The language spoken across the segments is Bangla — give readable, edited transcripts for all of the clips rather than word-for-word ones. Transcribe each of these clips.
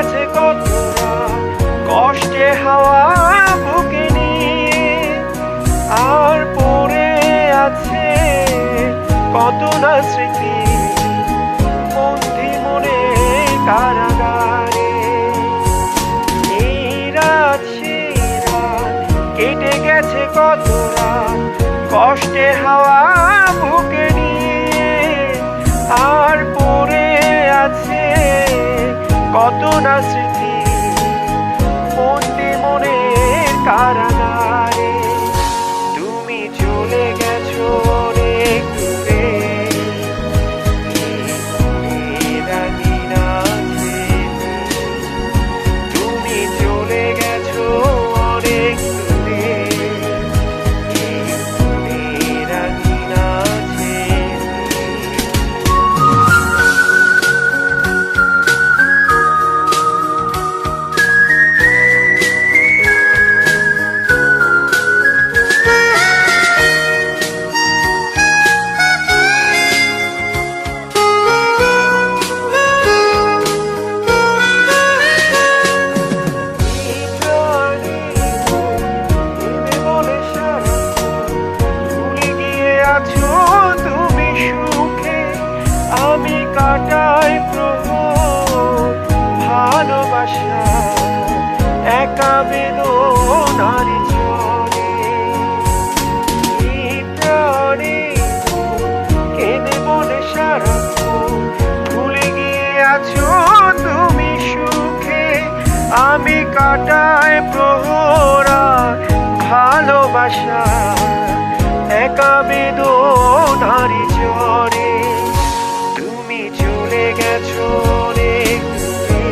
গেছে কত রাত কষ্টে হাওয়া বুকে নিয়ে, আর পড়ে আছে কত না স্মৃতি বন্দি মনে কারাগারে। এই রাত সেই রাত কেটে গেছে কত রাত কষ্টে হাওয়া বুকে নিয়ে, আর পড়ে আছে কত না স্মৃতি বন্দি মনে কারাগারে। তুমি চলে গেছো অনেক দূরে, তুমি চলে গেছো অনেক দূরে, তুমি সুখে আমি কাটাই প্রহর ভালোবাসা একা বেদনার জলে। প্রাণে কেঁদে বলে সারাক্ষণ ভুলে গিয়ে আছো তুমি সুখে আমি কাটাই প্রহর ভালোবাসা একা বেদনার জ্বরে। তুমি চলে গেছো অনেক দূরে,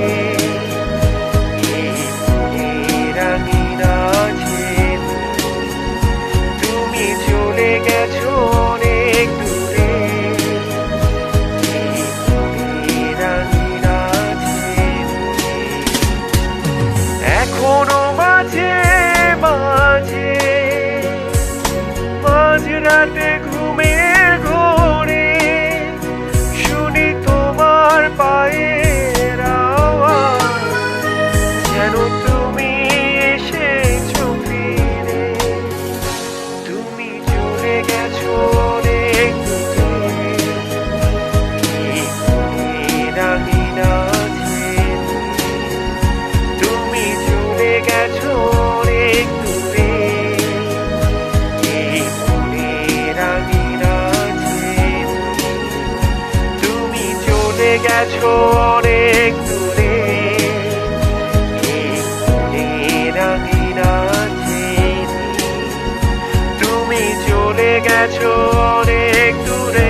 তুমি চলে গেছো অনেক দূরে, এখনো মাঝে মাঝে মাঝরাতে ঘুমের ঘোরে শুনি তোমার পায়ের আওয়াজ, যেন তুমি এসেছো ফিরে। তুমি চলে গেছো অনেক দূরে, তুমি চলে গেছো অনেক দূরে, তুমি চলে গেছো অনেক দূরে, তুমি চলে গেছো অনেক দূরে।